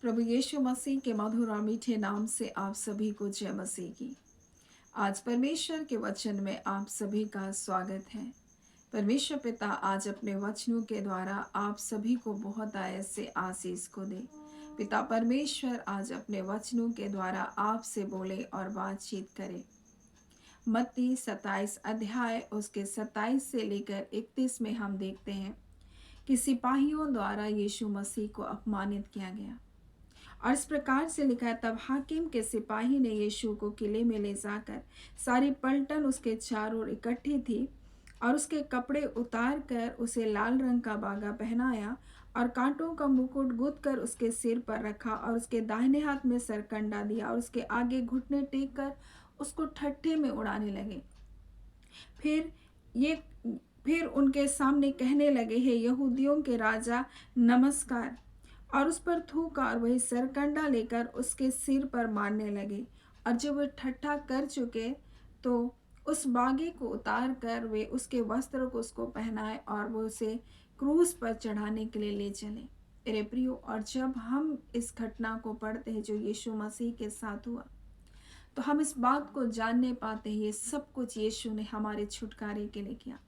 प्रभु यीशु मसीह के मधुर और मीठे नाम से आप सभी को जय मसीह की। आज परमेश्वर के वचन में आप सभी का स्वागत है। परमेश्वर पिता आज अपने वचनों के द्वारा आप सभी को बहुत आयत से आशीष को दे। पिता परमेश्वर आज अपने वचनों के द्वारा आपसे बोले और बातचीत करे। मत्ती 27 अध्याय उसके 27 से लेकर 31 में हम देखते हैं कि सिपाहियों द्वारा यीशु मसीह को अपमानित किया गया। और इस प्रकार से लिखा है, तब हाकिम के सिपाही ने यीशु को किले में ले जाकर, सारी पलटन उसके चारों ओर इकट्ठी थी, और उसके कपड़े उतार कर उसे लाल रंग का बागा पहनाया और कांटों का मुकुट गूंथ कर उसके सिर पर रखा और उसके दाहिने हाथ में सरकंडा दिया और उसके आगे घुटने टेक कर उसको ठट्ठे में उड़ाने लगे। फिर ये फिर उनके सामने कहने लगे, हे यहूदियों के राजा नमस्कार, और उस पर थूका और वही सरकंडा लेकर उसके सिर पर मारने लगे। और जब वे ठट्ठा कर चुके तो उस बागे को उतार कर वे उसके वस्त्र को उसको पहनाए और वो उसे क्रूस पर चढ़ाने के लिए ले चले। मेरे प्रियो, और जब हम इस घटना को पढ़ते हैं जो यीशु मसीह के साथ हुआ, तो हम इस बात को जानने पाते हैं ये सब कुछ यीशु ने हमारे छुटकारे के लिए किया।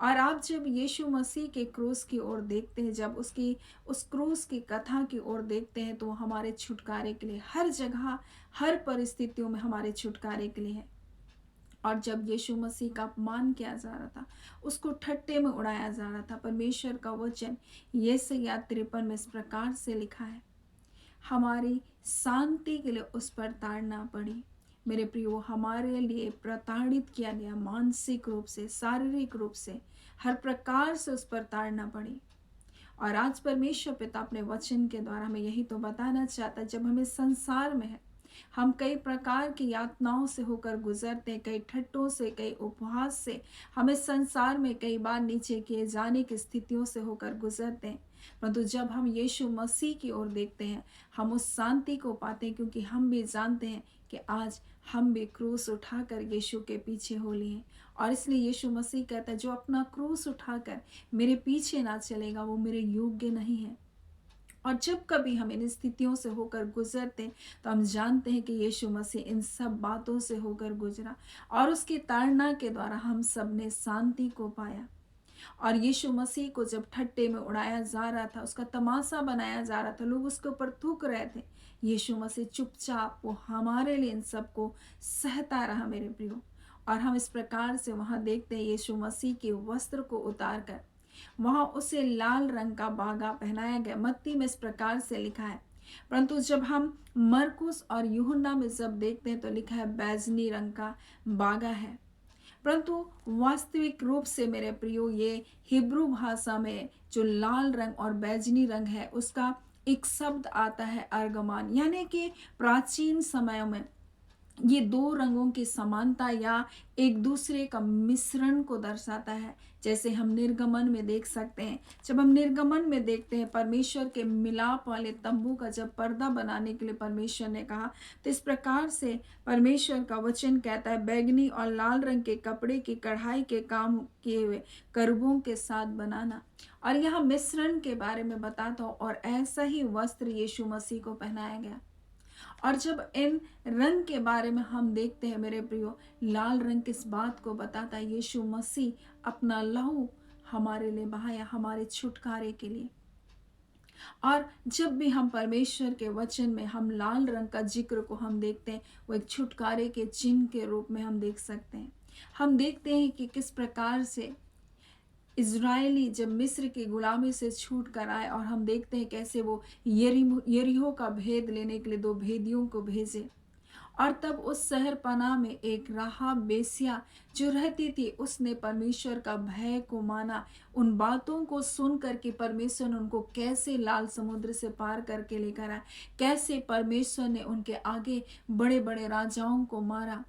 और आप जब यीशु मसीह के क्रूस की ओर देखते हैं, जब उसकी उस क्रूस की कथा की ओर देखते हैं, तो हमारे छुटकारे के लिए हर जगह हर परिस्थितियों में हमारे छुटकारे के लिए है। और जब यीशु मसीह का अपमान किया जा रहा था, उसको ठट्टे में उड़ाया जा रहा था, परमेश्वर का वचन यशायाह 53 में इस प्रकार से लिखा है, हमारी शांति के लिए उस पर ताड़ना पड़ी। मेरे प्रियो, हमारे लिए प्रताड़ित किया गया, मानसिक रूप से, शारीरिक रूप से, हर प्रकार से उस पर ताड़ना पड़ी। और आज परमेश्वर पिता अपने वचन के द्वारा हमें यही तो बताना चाहता है, जब हमें संसार में है, हम कई प्रकार की यातनाओं से होकर गुजरते हैं, कई ठट्टों से, कई उपहास से, हमें संसार में कई बार नीचे किए जाने की स्थितियों से होकर गुजरते हैं। परंतु जब हम यीशु मसीह की ओर देखते हैं, हम उस शांति को पाते हैं, क्योंकि हम भी जानते हैं कि आज हम भी क्रूस उठाकर यीशु के पीछे हो लिए। और इसलिए यीशु मसीह कहता है, जो अपना क्रूस उठाकर मेरे पीछे ना चलेगा वो मेरे योग्य नहीं है। और जब कभी हम इन स्थितियों से होकर गुजरते हैं, तो हम जानते हैं कि यीशु मसीह इन सब बातों से होकर गुजरा और उसकी ताड़ना के द्वारा हम सब ने शांति को पाया। और यीशु मसीह को जब ठट्टे में उड़ाया जा रहा था, उसका तमाशा बनाया जा रहा था, लोग उसके ऊपर थूक रहे थे, यीशु मसीह चुपचाप वो हमारे लिए इन सबको सहता रहा। मेरे प्रियो, और हम इस प्रकार से वहां देखते हैं, यीशु मसीह के वस्त्र को उतार कर वहां उसे लाल रंग का बागा पहनाया गया। मत्ती में इस प्रकार से लिखा है, परंतु जब हम मरकुस और यूहन्ना में जब देखते हैं तो लिखा है बैजनी रंग का बागा है। परंतु वास्तविक रूप से मेरे प्रियो, ये हिब्रू भाषा में जो लाल रंग और बैजनी रंग है, उसका एक शब्द आता है अर्गमान, यानी कि प्राचीन समयों में ये दो रंगों की समानता या एक दूसरे का मिश्रण को दर्शाता है। जैसे हम निर्गमन में देख सकते हैं, जब हम निर्गमन में देखते हैं, परमेश्वर के मिलाप वाले तंबू का जब पर्दा बनाने के लिए परमेश्वर ने कहा, तो इस प्रकार से परमेश्वर का वचन कहता है, बैगनी और लाल रंग के कपड़े की कढ़ाई के काम किए हुए करबों के साथ बनाना। और यहाँ मिश्रण के बारे में बताता हूँ, और ऐसा ही वस्त्र यीशु मसीह को पहनाया गया। और जब इन रंग के बारे में हम देखते हैं मेरे प्रियो, लाल रंग किस बात को बताता है, यीशु मसीह अपना लहू हमारे लिए बहाया, हमारे छुटकारे के लिए। और जब भी हम परमेश्वर के वचन में हम लाल रंग का जिक्र को हम देखते हैं, वो एक छुटकारे के चिन्ह के रूप में हम देख सकते हैं। हम देखते हैं कि किस प्रकार से इज़राइली जब मिस्र की गुलामी से छूट कर आए, और हम देखते हैं कैसे वो यरीहो का भेद लेने के लिए दो भेदियों को भेजे। और तब उस शहर पनाह में एक राहाब बेस्या जो रहती थी, उसने परमेश्वर का भय को माना, उन बातों को सुनकर कि परमेश्वर ने उनको कैसे लाल समुद्र से पार करके लेकर आया, कैसे परमेश्वर ने उनके आगे बड़े बड़े राजाओं को मारा।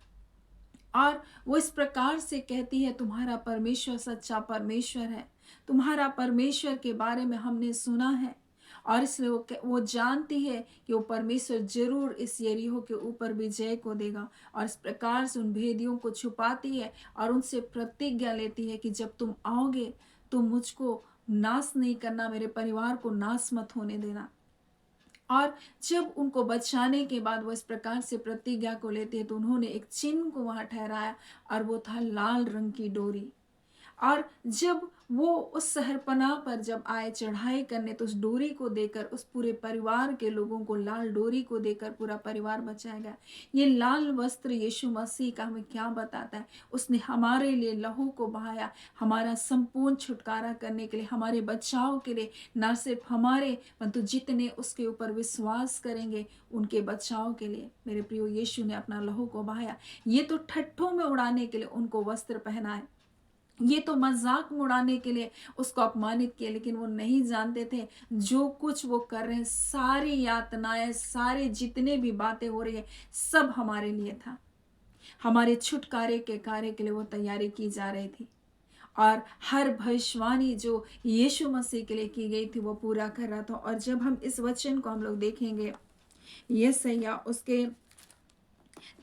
और वो इस प्रकार से कहती है, तुम्हारा परमेश्वर सच्चा परमेश्वर है, तुम्हारा परमेश्वर के बारे में हमने सुना है। और इसलिए वो जानती है कि वो परमेश्वर जरूर इस यरीहो के ऊपर विजय को देगा। और इस प्रकार से उन भेदियों को छुपाती है और उनसे प्रतिज्ञा लेती है कि जब तुम आओगे तो मुझको नाश नहीं करना, मेरे परिवार को नाश मत होने देना। और जब उनको बचाने के बाद वो इस प्रकार से प्रतिज्ञा को लेते हैं, तो उन्होंने एक चिन्ह को वहाँ ठहराया, और वो था लाल रंग की डोरी। और जब वो उस शहरपनाह पर जब आए चढ़ाई करने, तो उस डोरी को देकर उस पूरे परिवार के लोगों को, लाल डोरी को देकर पूरा परिवार बचाया गया। ये लाल वस्त्र यीशु मसीह का हमें क्या बताता है? उसने हमारे लिए लहू को बहाया, हमारा संपूर्ण छुटकारा करने के लिए, हमारे बचाव के लिए, ना सिर्फ हमारे परंतु जितने उसके ऊपर विश्वास करेंगे उनके बचाव के लिए। मेरे प्रियो, यीशु ने अपना लहू को बहाया। ये तो ठट्ठों में उड़ाने के लिए उनको वस्त्र पहनाए, ये तो मजाक में उड़ाने के लिए उसको अपमानित किया, लेकिन वो नहीं जानते थे जो कुछ वो कर रहे हैं, सारी यातनाएं, सारे जितने भी बातें हो रही है, सब हमारे लिए था। हमारे छुटकारे के कार्य के लिए वो तैयारी की जा रही थी, और हर भविष्यवाणी जो यीशु मसीह के लिए की गई थी वो पूरा कर रहा था। और जब हम इस वचन को हम लोग देखेंगे, यशायाह उसके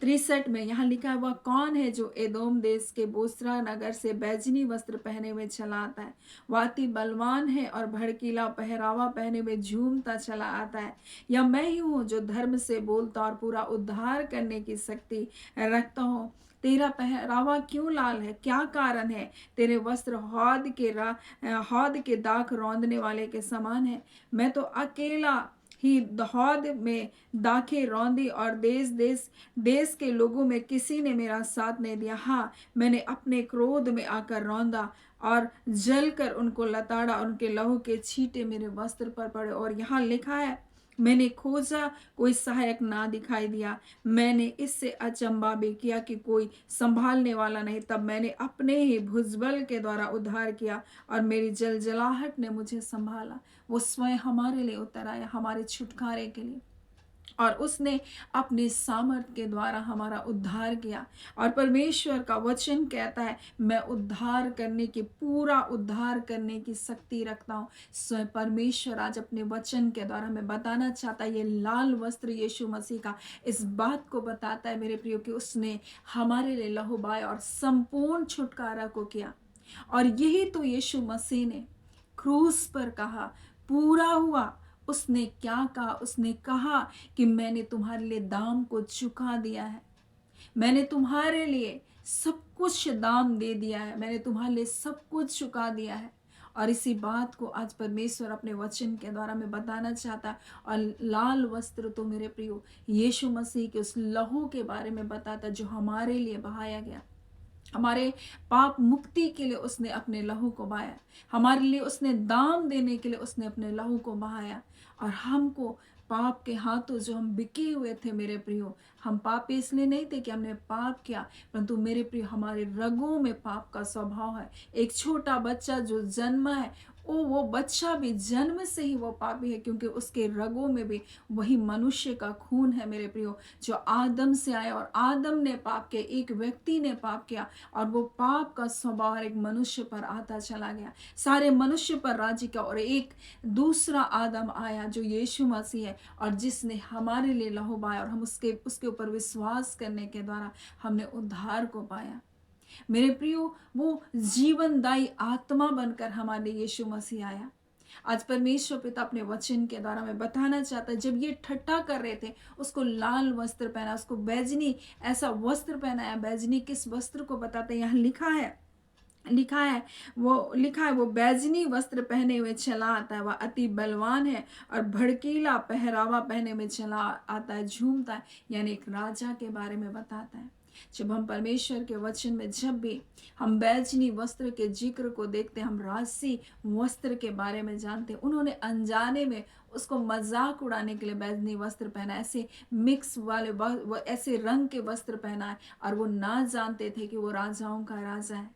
63 में यहाँ लिखा है, वह कौन है जो एदोम देश के बोस्रा नगर से बैजनी वस्त्र पहने हुए चला आता है? वह अति बलवान है और भड़कीला पहरावा पहने हुए झूमता चला आता है। या मैं ही हूँ जो धर्म से बोलता और पूरा उद्धार करने की शक्ति रखता हूँ। तेरा पहरावा क्यों लाल है? क्या कारण है? तेरे वस्त्र हौद के दाख रौंदने वाले के समान है। मैं तो अकेला ही हौद में दाखें रौंदी, और देश के लोगों में किसी ने मेरा साथ नहीं दिया। हाँ, मैंने अपने क्रोध में आकर रौंदा और जलकर उनको लताड़ा, और उनके लहू के छींटे मेरे वस्त्र पर पड़े। और यहाँ लिखा है, मैंने खोजा, कोई सहायक ना दिखाई दिया। मैंने इससे अचंभा भी किया कि कोई संभालने वाला नहीं। तब मैंने अपने ही भुजबल के द्वारा उद्धार किया, और मेरी जलजलाहट ने मुझे संभाला। वो स्वयं हमारे लिए उतर आया, हमारे छुटकारे के लिए, और उसने अपने सामर्थ्य के द्वारा हमारा उद्धार किया। और परमेश्वर का वचन कहता है, मैं उद्धार करने की, पूरा उद्धार करने की शक्ति रखता हूँ। स्वयं परमेश्वर आज अपने वचन के द्वारा हमें बताना चाहता है। ये लाल वस्त्र यीशु मसीह का इस बात को बताता है मेरे प्रियो, कि उसने हमारे लिए लहू बहाया और संपूर्ण छुटकारा को किया। और यही तो यीशु मसीह ने क्रूस पर कहा, पूरा हुआ। उसने क्या कहा? उसने कहा कि मैंने तुम्हारे लिए दाम को चुका दिया है, मैंने तुम्हारे लिए सब कुछ दाम दे दिया है, मैंने तुम्हारे लिए सब कुछ चुका दिया है। और इसी बात को आज परमेश्वर अपने वचन के द्वारा में बताना चाहता है। और लाल वस्त्र तो मेरे प्रियो यीशु मसीह के उस लहू के बारे में बताता, जो हमारे लिए बहाया गया। हमारे पाप मुक्ति के लिए उसने अपने लहू को बहाया, हमारे लिए उसने दाम देने के लिए उसने अपने लहू को बहाया। और हमको पाप के हाथों जो हम बिके हुए थे मेरे प्रियो, हम पापी इसलिए नहीं थे कि हमने पाप किया, परंतु मेरे प्रियो हमारे रगों में पाप का स्वभाव है। एक छोटा बच्चा जो जन्मा है, वो बच्चा भी जन्म से ही वो पापी है, क्योंकि उसके रगों में भी वही मनुष्य का खून है मेरे प्रियो, जो आदम से आया। और आदम ने पाप किया, एक व्यक्ति ने पाप किया, और वो पाप का स्वभाव एक मनुष्य पर आता चला गया, सारे मनुष्य पर राज्य किया। और एक दूसरा आदम आया जो यीशु मसीह है, और जिसने हमारे लिए लहू बहाया, और हम उसके ऊपर विश्वास करने के द्वारा हमने उद्धार को पाया। मेरे प्रियो, वो जीवनदायी आत्मा बनकर हमारे यीशु मसीह आया। आज परमेश्वर पिता अपने वचन के द्वारा में बताना चाहता है, जब ये ठट्ठा कर रहे थे, उसको लाल वस्त्र पहना, उसको बैजनी ऐसा वस्त्र पहनाया। बैजनी किस वस्त्र को बताते हैं? यहाँ लिखा है वो बैजनी वस्त्र पहने हुए चला आता है, वह अति बलवान है और भड़कीला पहरावा पहने में चला आता है, झूमता है। यानी एक राजा के बारे में बताता है। जब हम परमेश्वर के वचन में जब भी हम बैजनी वस्त्र के जिक्र को देखते हैं, हम राजसी वस्त्र के बारे में जानते हैं। उन्होंने अनजाने में उसको मजाक उड़ाने के लिए बैजनी वस्त्र पहना, ऐसे मिक्स वाले ऐसे रंग के वस्त्र पहना है, और वो ना जानते थे कि वो राजाओं का राजा है,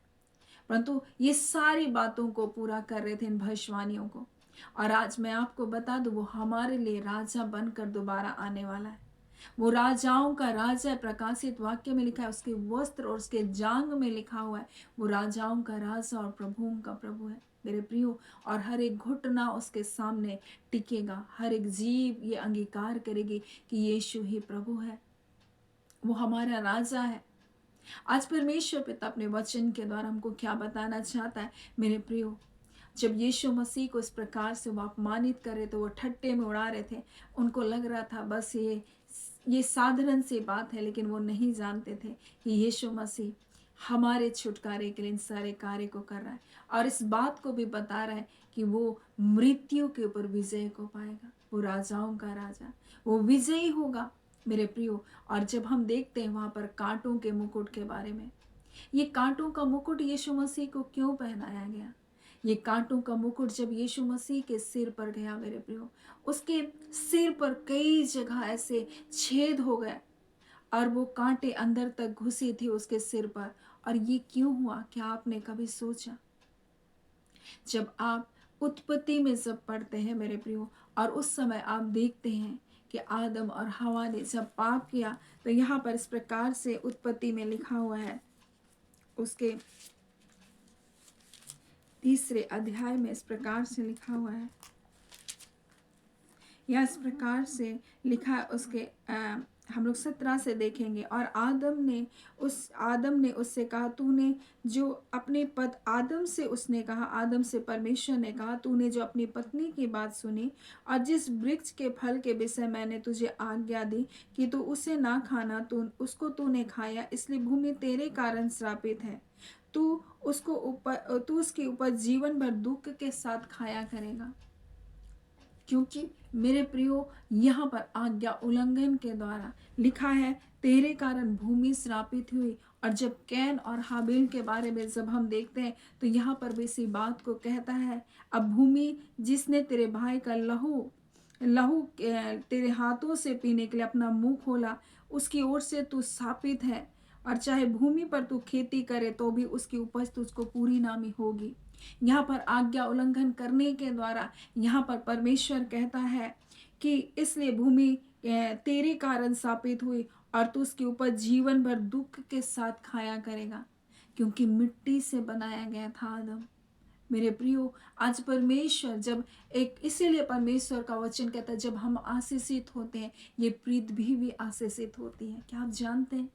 परंतु ये सारी बातों को पूरा कर रहे थे, इन भविष्यवाणियों को। और आज मैं आपको बता दूं, वो हमारे लिए राजा बनकर दोबारा आने वाला है। वो राजाओं का राजा है। प्रकाशित वाक्य में लिखा है, उसके वस्त्र और उसके जांग में लिखा हुआ है, वो राजाओं का राजा और प्रभुओं का प्रभु है मेरे प्रियो। और हर एक घुटना उसके सामने टिकेगा, हर एक जीव ये अंगीकार करेगी कि यीशु ही प्रभु है, वो हमारा राजा है। आज परमेश्वर पिता अपने वचन के द्वारा हमको क्या बताना चाहता है मेरे प्रियो? जब यीशु मसीह को इस प्रकार से वो अपमानित करे तो वो ठट्टे में उड़ा रहे थे। उनको लग रहा था बस ये साधारण सी बात है, लेकिन वो नहीं जानते थे कि यीशु मसीह हमारे छुटकारे के लिए इन सारे कार्य को कर रहा है, और इस बात को भी बता रहा है कि वो मृत्यु के ऊपर विजय को पाएगा। वो राजाओं का राजा, वो विजयी होगा मेरे प्रियो। और जब हम देखते हैं वहाँ पर कांटों के मुकुट के बारे में, ये कांटों का मुकुट यीशु मसीह को क्यों पहनाया गया? ये कांटों का मुकुट जब यीशु मसीह के सिर पर गया मेरे प्रियो, उसके सिर पर कई जगह ऐसे छेद हो गए और वो कांटे अंदर तक घुसी थी उसके सिर पर। और ये क्यों हुआ? क्या आपने कभी सोचा? जब आप उत्पत्ति में जब पढ़ते हैं मेरे प्रियो, और उस समय आप देखते हैं कि आदम और हवा ने जब पाप किया, तो यहाँ पर इस प्रकार से उत्पत्ति में लिखा हुआ है, उसके 3 अध्याय में इस प्रकार से लिखा हुआ है, या इस प्रकार से लिखा है उसके हम लोग 17 से देखेंगे। और आदम ने उससे कहा, तूने जो अपने आदम से परमेश्वर ने कहा, तूने जो अपनी पत्नी की बात सुनी और जिस वृक्ष के फल के विषय मैंने तुझे आज्ञा दी कि तू उसे ना खाना, तूने खाया, इसलिए भूमि तेरे कारण श्रापित है। तू उसके ऊपर जीवन भर दुख के साथ खाया करेगा। क्योंकि मेरे प्रियो, यहाँ पर आज्ञा उल्लंघन के द्वारा लिखा है, तेरे कारण भूमि श्रापित हुई। और जब कैन और हाबिल के बारे में जब हम देखते हैं, तो यहाँ पर भी इसी बात को कहता है, अब भूमि जिसने तेरे भाई का लहू तेरे हाथों से पीने के लिए अपना मुंह खोला, उसकी ओर से तू शापित है। और चाहे भूमि पर तू खेती करे तो भी उसकी उपज तुझको पूरी नामी होगी। यहाँ पर आज्ञा उल्लंघन करने के द्वारा यहाँ पर परमेश्वर कहता है कि इसलिए भूमि तेरे कारण शापित हुई और तू उसके ऊपर जीवन भर दुख के साथ खाया करेगा, क्योंकि मिट्टी से बनाया गया था आदम। मेरे प्रियो, आज परमेश्वर इसीलिए परमेश्वर का वचन कहता है, जब हम आशीषित होते हैं, ये पृथ्वी भी आशीषित होती है। क्या आप जानते हैं?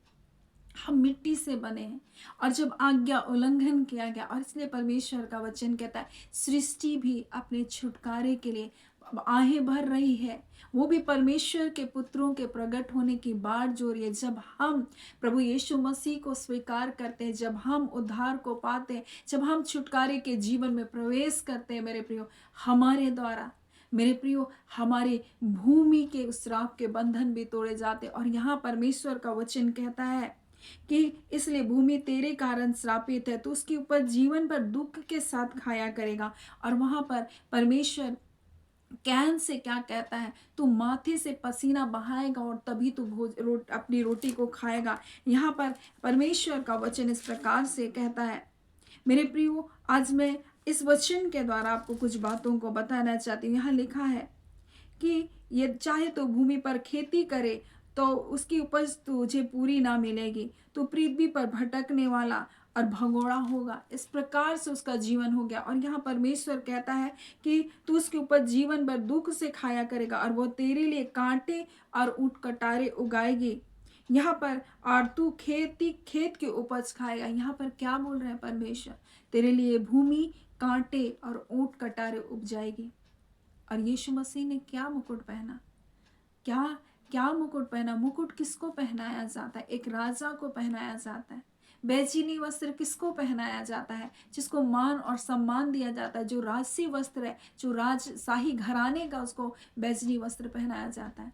हम मिट्टी से बने हैं, और जब आज्ञा उल्लंघन किया गया, और इसलिए परमेश्वर का वचन कहता है, सृष्टि भी अपने छुटकारे के लिए आहें भर रही है। वो भी परमेश्वर के पुत्रों के प्रकट होने की बाट जो रही है। जब हम प्रभु यीशु मसीह को स्वीकार करते हैं, जब हम उद्धार को पाते हैं, जब हम छुटकारे के जीवन में प्रवेश करते हैं मेरे प्रियो, हमारे द्वारा मेरे प्रियो हमारे भूमि के उस श्राप के बंधन भी तोड़े जाते। और यहाँ परमेश्वर का वचन कहता है कि इसलिए भूमि तेरे कारण श्रापित है, तो उसके ऊपर जीवन भर दुख के साथ खाया करेगा। और वहां पर परमेश्वर कैन से क्या कहता है, तू माथे से पसीना बहाएगा और तभी तू अपनी रोटी को खाएगा। यहाँ पर परमेश्वर का वचन इस प्रकार से कहता है मेरे प्रियो, आज मैं इस वचन के द्वारा आपको कुछ बातों को बताना चाहती हूँ। यहाँ लिखा है कि ये चाहे तो भूमि पर खेती करे तो उसकी उपज तुझे पूरी ना मिलेगी, तो पृथ्वी पर भटकने वाला और भगोड़ा होगा। इस प्रकार से उसका जीवन हो गया। और यहाँ परमेश्वर कहता है कि तू उसके ऊपर जीवन भर दुख से खाया करेगा, और वो तेरे लिए कांटे और ऊंट कटारे उगाएगी। यहाँ पर और तू खेत की उपज खाएगा। यहाँ पर क्या बोल रहे हैं परमेश्वर? तेरे लिए भूमि कांटे और ऊंट कटारे उपजाएगी। और यीशु मसीह ने क्या मुकुट पहना? क्या मुकुट पहना? मुकुट किसको पहनाया जाता है? एक राजा को पहनाया जाता है। बैजीनी वस्त्र किसको पहनाया जाता है? जिसको मान और सम्मान दिया जाता है, जो राजसी वस्त्र है, जो राजशाही घराने का, उसको बैजनी वस्त्र पहनाया जाता है।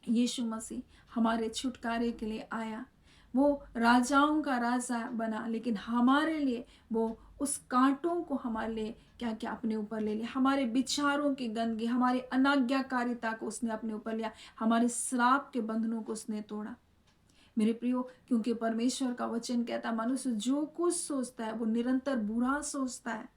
यीशु मसीह हमारे छुटकारे के लिए आया, वो राजाओं का राजा बना, लेकिन हमारे लिए वो उस कांटों को हमारे लिए क्या क्या अपने ऊपर ले लिया। हमारे विचारों की गंदगी, हमारे अनाज्ञाकारिता को उसने अपने ऊपर लिया, हमारे श्राप के बंधनों को उसने तोड़ा मेरे प्रियो। क्योंकि परमेश्वर का वचन कहता है, मनुष्य जो कुछ सोचता है वो निरंतर बुरा सोचता है।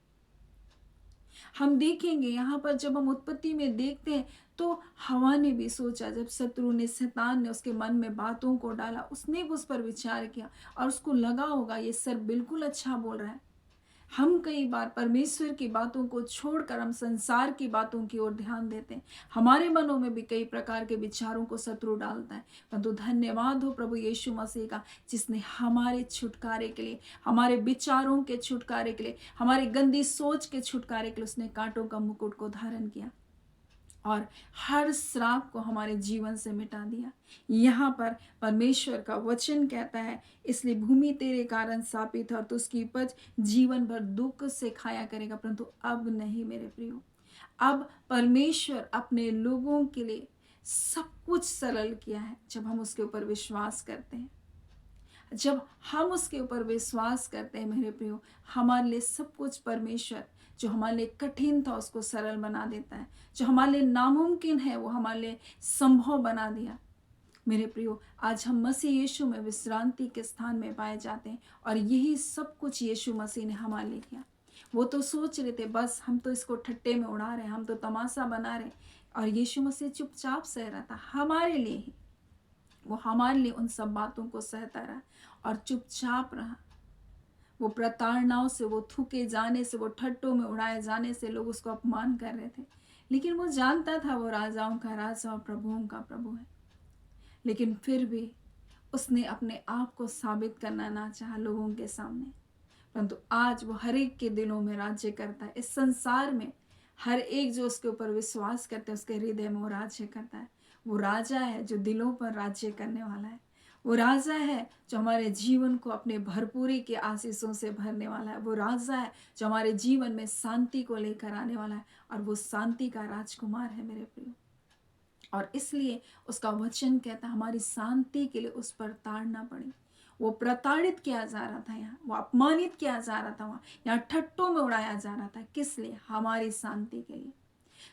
हम देखेंगे यहाँ पर जब हम उत्पत्ति में देखते हैं, तो हवा ने भी सोचा, जब शत्रु ने, शैतान ने उसके मन में बातों को डाला, उसने उस पर विचार किया और उसको लगा होगा ये सर बिल्कुल अच्छा बोल रहा है। हम कई बार परमेश्वर की बातों को छोड़कर हम संसार की बातों की ओर ध्यान देते हैं। हमारे मनों में भी कई प्रकार के विचारों को शत्रु डालता है, परंतु धन्यवाद हो प्रभु यीशु मसीह का, जिसने हमारे छुटकारे के लिए, हमारे विचारों के छुटकारे के लिए, हमारी गंदी सोच के छुटकारे के लिए उसने कांटों का मुकुट को धारण किया और हर श्राप को हमारे जीवन से मिटा दिया। यहाँ पर परमेश्वर का वचन कहता है, इसलिए भूमि तेरे कारण शापित है और तू उसकी उपज जीवन भर दुख से खाया करेगा, परंतु अब नहीं मेरे प्रियो। अब परमेश्वर अपने लोगों के लिए सब कुछ सरल किया है जब हम उसके ऊपर विश्वास करते हैं। जब हम उसके ऊपर विश्वास करते हैं मेरे प्रियो, हमारे लिए सब कुछ परमेश्वर जो हमारे लिए कठिन था उसको सरल बना देता है। जो हमारे लिए नामुमकिन है वो हमारे लिए संभव बना दिया। मेरे प्रियो, आज हम मसीह यीशु में विश्रांति के स्थान में पाए जाते हैं और यही सब कुछ यीशु मसीह ने हमारे लिए किया। वो तो सोच रहे थे बस हम तो इसको ठट्टे में उड़ा रहे हैं, हम तो तमाशा बना रहे हैं, और यीशु मसीह चुपचाप सह रहा था हमारे लिए ही। वो हमारे लिए उन सब बातों को सहता रहा और चुपचाप रहा। वो प्रताड़नाओं से, वो थूके जाने से, वो ठट्टों में उड़ाए जाने से लोग उसको अपमान कर रहे थे, लेकिन वो जानता था वो राजाओं का राजा और प्रभुओं का प्रभु है। लेकिन फिर भी उसने अपने आप को साबित करना ना चाहा लोगों के सामने, परंतु आज वो हर एक के दिलों में राज्य करता है। इस संसार में हर एक जो उसके ऊपर विश्वास करते हैं उसके हृदय में वो राज्य करता है। वो राजा है जो दिलों पर राज्य करने वाला है। वो राजा है जो हमारे जीवन को अपने भरपूरी के आशीषों से भरने वाला है। वो राजा है जो हमारे जीवन में शांति को लेकर आने वाला है, और वो शांति का राजकुमार है मेरे प्रियो। और इसलिए उसका वचन कहता है हमारी शांति के लिए उस पर ताड़ना पड़ी। वो प्रताड़ित किया जा रहा था, यहाँ वो अपमानित किया जा रहा था, वहाँ यहाँ ठट्टों में उड़ाया जा रहा था। किस लिए? हमारी शांति के लिए।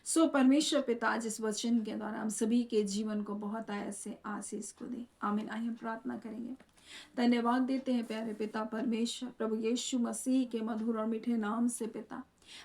सो परमेश्वर पिता जिस वचन के द्वारा हम सभी के जीवन को बहुत ऐसे आशीष को दे। आमीन। आइए हम प्रार्थना करेंगे। धन्यवाद देते हैं प्यारे पिता परमेश्वर, प्रभु यीशु मसीह के मधुर और मीठे नाम से पिता,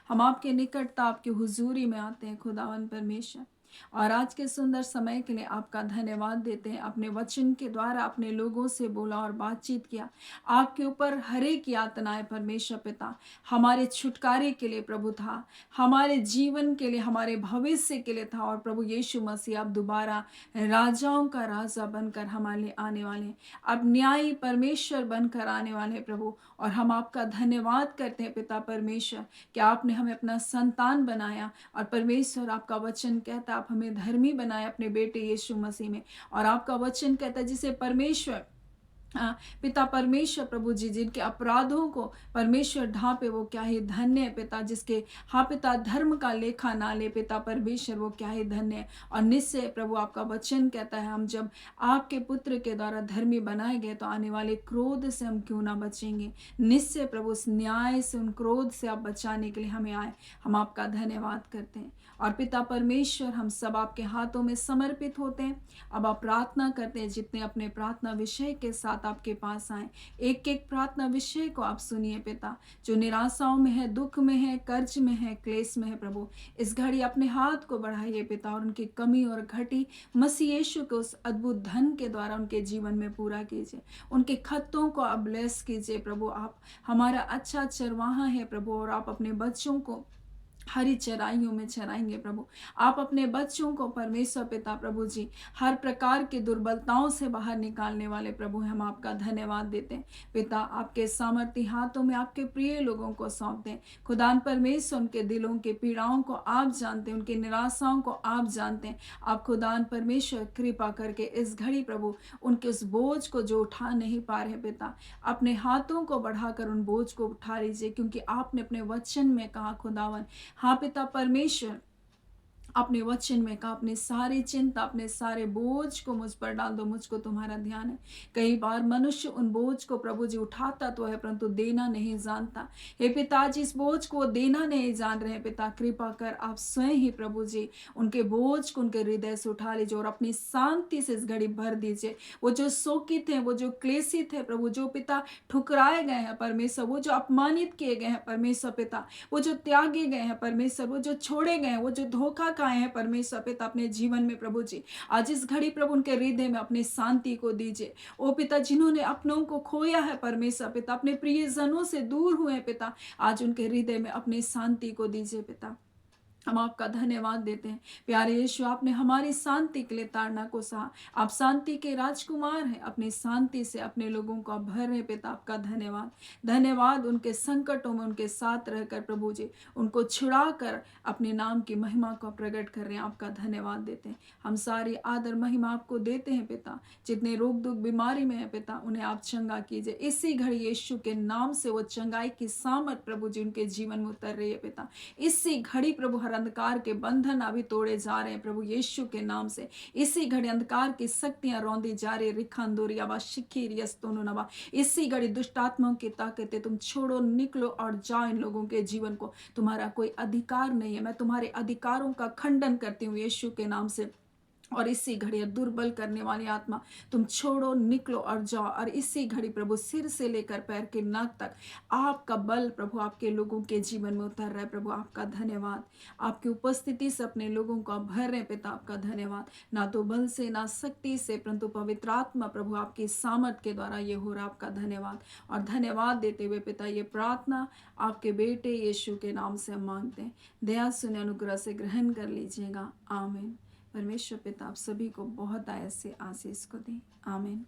हम आपके निकटता, आपकी हुजूरी में आते हैं खुदावन परमेश्वर, और आज के सुंदर समय के लिए आपका धन्यवाद देते हैं। अपने वचन के द्वारा अपने लोगों से बोला और बातचीत किया। आपके ऊपर हर एक यातनाएं परमेश्वर पिता हमारे छुटकारे के लिए प्रभु था, हमारे जीवन के लिए, हमारे भविष्य के लिए था। और प्रभु यीशु मसीह आप दोबारा राजाओं का राजा बनकर हमारे लिए आने वाले हैं, अब न्यायी परमेश्वर बनकर आने वाले हैं प्रभु। और हम आपका धन्यवाद करते हैं पिता परमेश्वर कि आपने हमें अपना संतान बनाया, और परमेश्वर आपका वचन कहता आप हमें धर्मी बनाए अपने बेटे यीशु मसीह में। और आपका वचन कहता है जिसे परमेश्वर पिता परमेश्वर प्रभु जी जिनके अपराधों को परमेश्वर ढांपे वो क्या ही धन्य है पिता। जिसके पिता धर्म का लेखा ना ले पिता परमेश्वर वो क्या ही धन्य है। और निश्चय प्रभु आपका वचन कहता है हम जब आपके पुत्र के द्वारा धर्मी बनाए गए तो आने वाले क्रोध से हम क्यों ना बचेंगे। निश्चय प्रभु उस न्याय से, उन क्रोध से आप बचाने के लिए हमें आए। हम आपका धन्यवाद करते हैं। और पिता परमेश्वर हम सब आपके हाथों में समर्पित होते हैं। अब आप प्रार्थना करते हैं जितने अपने प्रार्थना विषय के साथ आपके पास आए, एक एक प्रार्थना विषय को आप सुनिए पिता। जो निराशाओं में है, दुख में है, कर्ज में है, क्लेश में है प्रभु, इस घड़ी अपने हाथ को बढ़ाइए पिता और उनकी कमी और घटी मसीह यीशु के उस अद्भुत धन के द्वारा उनके जीवन में पूरा कीजिए। उनके खत्तों को आप ब्लेस कीजिए प्रभु। आप हमारा अच्छा चरवाहा है प्रभु, और आप अपने बच्चों को हरी चराइयों में चराएंगे प्रभु। आप अपने बच्चों को परमेश्वर पिता प्रभु जी हर प्रकार की दुर्बलताओं से बाहर निकालने वाले प्रभु हम आपका धन्यवाद देते हैं पिता। आपके सामर्थी हाथों में आपके प्रिय लोगों को सौंप दें खुदान परमेश्वर। उनके दिलों के पीड़ाओं को आप जानते हैं, उनकी निराशाओं को आप जानते हैं। आप खुदान परमेश्वर कृपा करके इस घड़ी प्रभु उनके उस बोझ को जो उठा नहीं पा रहे पिता, अपने हाथों को बढ़ाकर उन बोझ को उठा लीजिए, क्योंकि आपने अपने वचन में कहा खुदावन पिता परमेश्वर अपने वचन में कहा अपनी सारी चिंता, अपने सारे बोझ को मुझ पर डाल दो, मुझको तुम्हारा ध्यान है। कई बार मनुष्य उन बोझ को प्रभु जी उठाता तो है परंतु देना नहीं जानता। हे पिताजी इस बोझ को देना नहीं जान रहे पिता, कृपा कर आप स्वयं ही प्रभु जी उनके बोझ को उनके हृदय से उठा लीजिए और अपनी शांति से इस घड़ी भर दीजिए। वो जो शोकित है, वो जो क्लेशित है प्रभु, जो पिता ठुकराए गए हैं परमेश्वर, वो जो अपमानित किए गए हैं परमेश्वर पिता, वो जो त्यागे गए हैं परमेश्वर, वो जो छोड़े गए हैं, वो जो धोखा आए हैं परमेश्वर पिता अपने जीवन में प्रभु जी, आज इस घड़ी प्रभु उनके हृदय में अपनी शांति को दीजिए। ओ पिता, जिन्होंने अपनों को खोया है परमेश्वर पिता, अपने प्रियजनों से दूर हुए हैं पिता, आज उनके हृदय में अपनी शांति को दीजिए पिता। हम आपका धन्यवाद देते हैं प्यारे यीशु, आपने हमारी शांति के लिए ताड़ना को सहा। आप शांति के राजकुमार हैं, अपनी शांति से अपने लोगों को आप भर रहे पिता। आपका धन्यवाद, धन्यवाद उनके संकटों में उनके साथ रहकर प्रभु जी उनको छुड़ा कर अपने नाम की महिमा को प्रकट कर रहे हैं। आपका धन्यवाद देते हैं। हम सारी आदर महिमा आपको देते हैं पिता। जितने रोग दुख बीमारी में है पिता, उन्हें आप चंगा कीजिए। इसी घड़ी यीशु के नाम से वो चंगाई की सामर्थ प्रभु जी उनके जीवन में उतर रही है पिता। इसी घड़ी प्रभु हर अंधकार के बंधन अभी तोड़े जा रहे हैं प्रभु यीशु के नाम से। इसी घड़ी अंधकार की शक्तियां रौंदी जा रही, रिखांदोरी आवा शिखीर यस्तोनो नवा। इसी घड़ी दुष्ट आत्माओं की ताकतें तुम छोड़ो, निकलो और जाओ इन लोगों के जीवन को। तुम्हारा कोई अधिकार नहीं है। मैं तुम्हारे अधिकारों का खंडन करती हूँ यीशु के नाम से। और इसी घड़ी दुर्बल करने वाली आत्मा तुम छोड़ो, निकलो और जाओ। और इसी घड़ी प्रभु सिर से लेकर पैर के नाक तक आपका बल प्रभु आपके लोगों के जीवन में उतर रहा है प्रभु। आपका धन्यवाद, आपकी उपस्थिति से अपने लोगों को आप भर रहे पिता। आपका धन्यवाद, ना तो बल से ना शक्ति से परंतु पवित्र आत्मा प्रभु आपकी सामर्थ के द्वारा ये हो रहा। आपका धन्यवाद और धन्यवाद देते हुए पिता ये प्रार्थना आपके बेटे यीशु के नाम से हम मांगते हैं। दया सुने अनुग्रह से ग्रहण कर लीजिएगा। आमीन। परमेश्वर पिता आप सभी को बहुत आयत से आशीष को दे। आमीन।